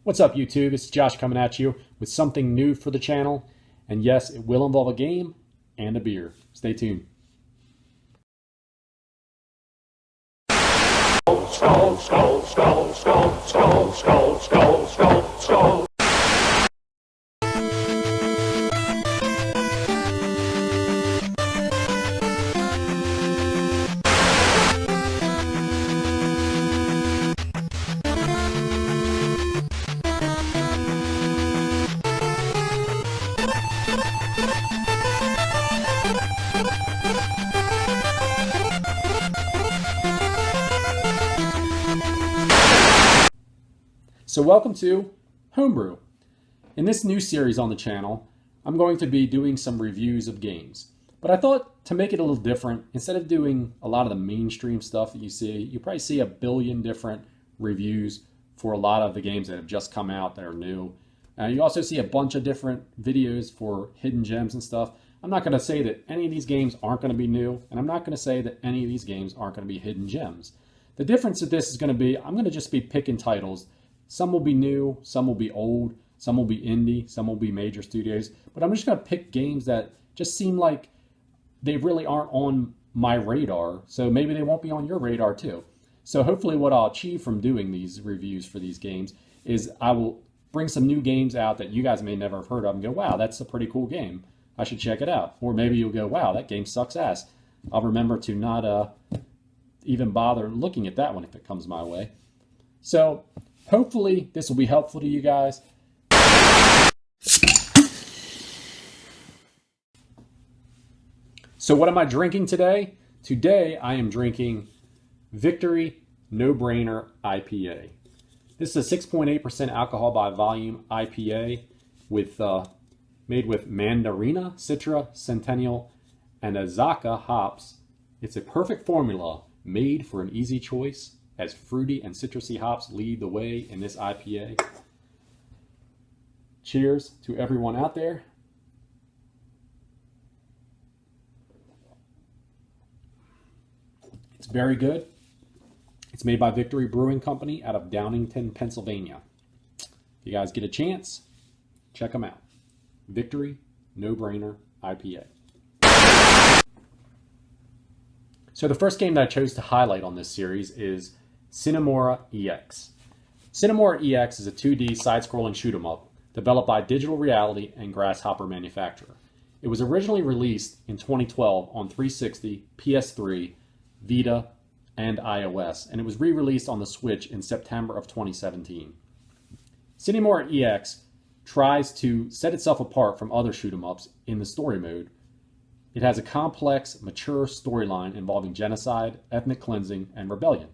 What's up, YouTube? It's Josh coming at you with something new for the channel. And yes, it will involve a game and a beer. Stay tuned. Skull, skull, skull, skull, skull, skull, skull, skull, skull. So welcome to Homebrew. In this new series on the channel, I'm going to be doing some reviews of games. But I thought to make it a little different, instead of doing a lot of the mainstream stuff that you see, you probably see a billion different reviews for a lot of the games that have just come out that are new. You also see a bunch of different videos for hidden gems and stuff. I'm not going to say that any of these games aren't going to be new, and I'm not going to say that any of these games aren't going to be hidden gems. The difference of this is going to be, I'm going to just be picking titles. Some will be new, some will be old, some will be indie, some will be major studios. But I'm just going to pick games that just seem like they really aren't on my radar. So maybe they won't be on your radar too. So hopefully what I'll achieve from doing these reviews for these games is I will bring some new games out that you guys may never have heard of and go, wow, that's a pretty cool game. I should check it out. Or maybe you'll go, wow, that game sucks ass. I'll remember to not even bother looking at that one if it comes my way. So hopefully this will be helpful to you guys. So what am I drinking today? Today I am drinking Victory No Brainer IPA. This is a 6.8% alcohol by volume IPA with made with Mandarina, Citra, Centennial, and Azacca hops. It's a perfect formula made for an easy choice, as fruity and citrusy hops lead the way in this IPA. Cheers to everyone out there. It's very good. It's made by Victory Brewing Company out of Downington, Pennsylvania. If you guys get a chance, check them out. Victory No Brainer IPA. So the first game that I chose to highlight on this series is Mora EX. Mora EX is a 2D side-scrolling shoot-'em-up developed by Digital Reality and Grasshopper manufacturer. It was originally released in 2012 on 360, PS3, Vita, and iOS, and it was re-released on the Switch in September of 2017. Mora EX tries to set itself apart from other shoot-'em-ups in the story mode. It has a complex, mature storyline involving genocide, ethnic cleansing, and rebellion.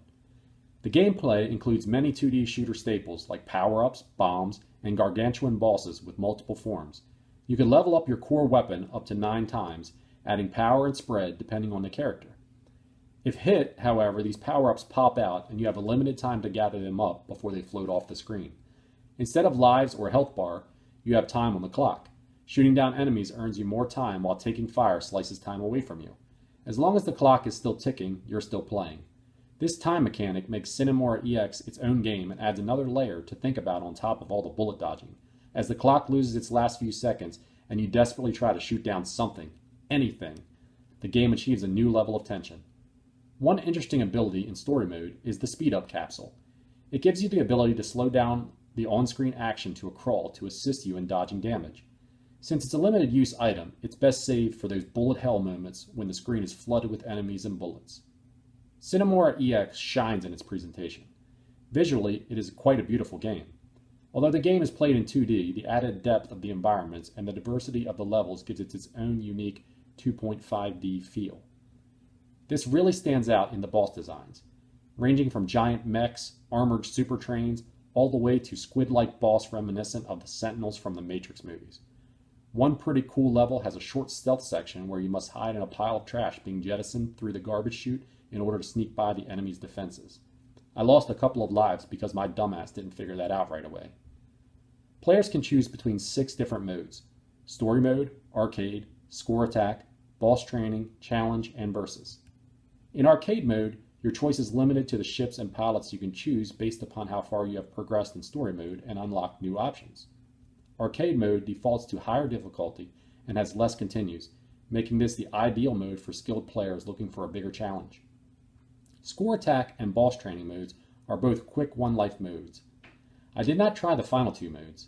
The gameplay includes many 2D shooter staples like power-ups, bombs, and gargantuan bosses with multiple forms. You can level up your core weapon up to 9 times, adding power and spread depending on the character. If hit, however, these power-ups pop out and you have a limited time to gather them up before they float off the screen. Instead of lives or health bar, you have time on the clock. Shooting down enemies earns you more time, while taking fire slices time away from you. As long as the clock is still ticking, you're still playing. This time mechanic makes Mora EX its own game and adds another layer to think about on top of all the bullet dodging. As the clock loses its last few seconds and you desperately try to shoot down something, anything, the game achieves a new level of tension. One interesting ability in story mode is the speed up capsule. It gives you the ability to slow down the on-screen action to a crawl to assist you in dodging damage. Since it's a limited use item, it's best saved for those bullet hell moments when the screen is flooded with enemies and bullets. Mora EX shines in its presentation. Visually, it is quite a beautiful game. Although the game is played in 2D, the added depth of the environments and the diversity of the levels gives it its own unique 2.5D feel. This really stands out in the boss designs, ranging from giant mechs, armored super trains, all the way to squid-like boss reminiscent of the Sentinels from the Matrix movies. One pretty cool level has a short stealth section where you must hide in a pile of trash being jettisoned through the garbage chute in order to sneak by the enemy's defenses. I lost a couple of lives because my dumbass didn't figure that out right away. Players can choose between 6 different modes: story mode, arcade, score attack, boss training, challenge, and versus. In arcade mode, Your choice is limited to the ships and pilots you can choose based upon how far you have progressed in story mode and unlocked new options. Arcade mode defaults to higher difficulty and has less continues, making this the ideal mode for skilled players looking for a bigger challenge. Score attack and boss training modes are both quick one-life modes. I did not try the final two modes.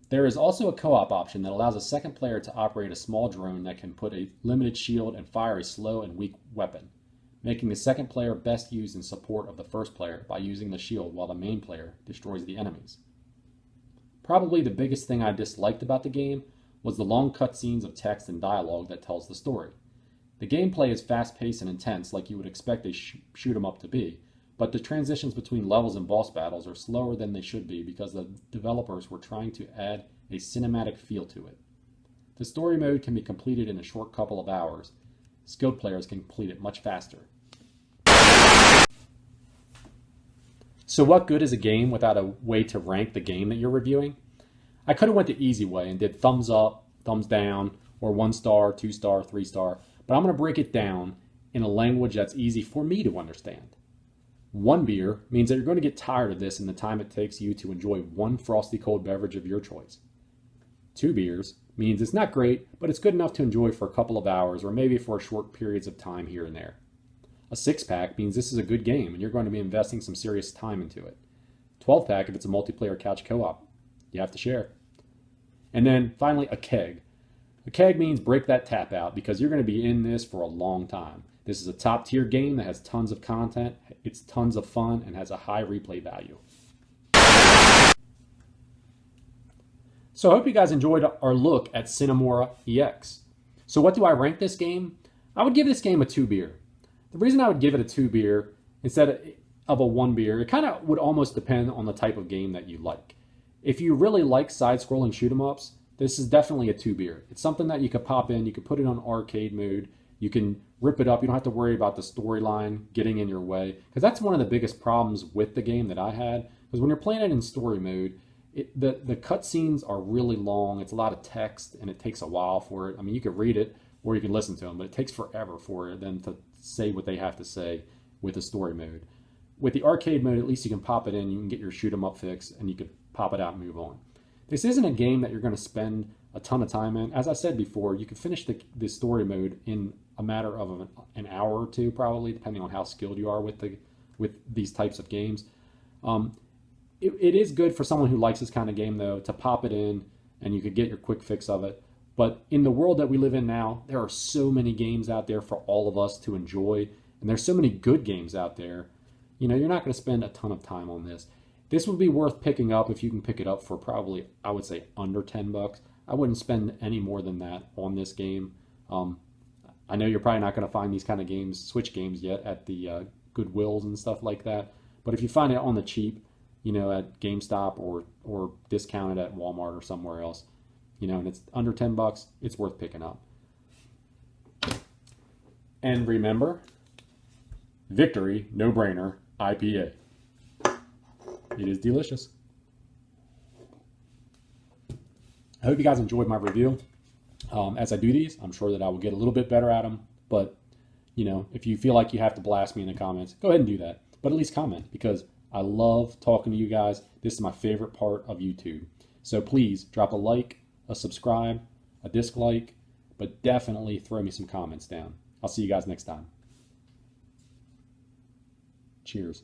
There is also a co-op option that allows a second player to operate a small drone that can put a limited shield and fire a slow and weak weapon, making the second player best used in support of the first player by using the shield while the main player destroys the enemies. Probably the biggest thing I disliked about the game was the long cutscenes of text and dialogue that tells the story. The gameplay is fast-paced and intense like you would expect a shoot 'em up to be, but the transitions between levels and boss battles are slower than they should be because the developers were trying to add a cinematic feel to it. The story mode can be completed in a short couple of hours. Skilled players can complete it much faster. So what good is a game without a way to rank the game that you're reviewing? I could have went the easy way and did thumbs up, thumbs down, or 1 star, 2 star, 3 star, but I'm going to break it down in a language that's easy for me to understand. 1 beer means that you're going to get tired of this in the time it takes you to enjoy one frosty cold beverage of your choice. 2 beers means it's not great, but it's good enough to enjoy for a couple of hours or maybe for short periods of time here and there. A 6-pack means this is a good game and you're going to be investing some serious time into it. 12-pack if it's a multiplayer couch co-op. You have to share. And then finally, a keg. A keg means break that tap out because you're going to be in this for a long time. This is a top tier game that has tons of content, it's tons of fun, and has a high replay value. So I hope you guys enjoyed our look at Mora EX. So what do I rank this game? I would give this game a 2 beer. The reason I would give it a 2 beer instead of a 1 beer, it kind of would almost depend on the type of game that you like. If you really like side-scrolling shoot-'em-ups, this is definitely a 2 beer. It's something that you could pop in, you could put it on arcade mode, you can rip it up, you don't have to worry about the storyline getting in your way. Because that's one of the biggest problems with the game that I had, because when you're playing it in story mode, the cutscenes are really long, it's a lot of text, and it takes a while for it. I mean, you could read it, or you can listen to them, but it takes forever for them to say what they have to say with the story mode. With the arcade mode, at least you can pop it in, you can get your shoot 'em up fix, and you can pop it out and move on. This isn't a game that you're going to spend a ton of time in. As I said before, you can finish the story mode in a matter of an hour or two, probably, depending on how skilled you are with these types of games. It is good for someone who likes this kind of game, though, to pop it in, and you could get your quick fix of it. But in the world that we live in now, there are so many games out there for all of us to enjoy, and there's so many good games out there. You know, you're not going to spend a ton of time on this. This would be worth picking up if you can pick it up for probably, I would say, under $10. I wouldn't spend any more than that on this game. I know you're probably not going to find these kind of games, Switch games, yet at the Goodwills and stuff like that. But if you find it on the cheap, you know, at GameStop or discounted at Walmart or somewhere else, you know, and it's under $10, it's worth picking up. And remember, victory, no-brainer, IPA. It is delicious. I hope you guys enjoyed my review. As I do these, I'm sure that I will get a little bit better at them. But, you know, if you feel like you have to blast me in the comments, go ahead and do that. But at least comment, because I love talking to you guys. This is my favorite part of YouTube. So please drop a like, a subscribe, a dislike, but definitely throw me some comments down. I'll see you guys next time. Cheers.